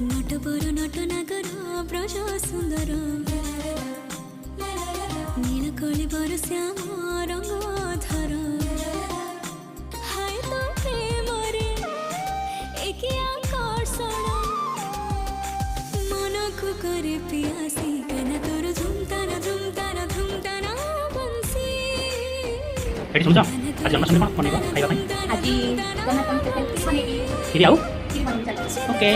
नटवर नटनागर ब्रज सुंदर नीलकलिवर श्याम रंगधर हाय तो प्रेम रे एक आकर्षण मन को करे पियासी कना तोर झुमताना बंसी एठी सुनजा आज जन्माष्टमी कोन बनेबा खाइबा ପାଇଁ ଆଜି ଜଗନ୍ନାଥଙ୍କ ପାଇଁ ପନିର କ୍ଷୀରି ଆଉ କ୍ଷୀରି ବନେଇ ଚାଲିଛି। ओके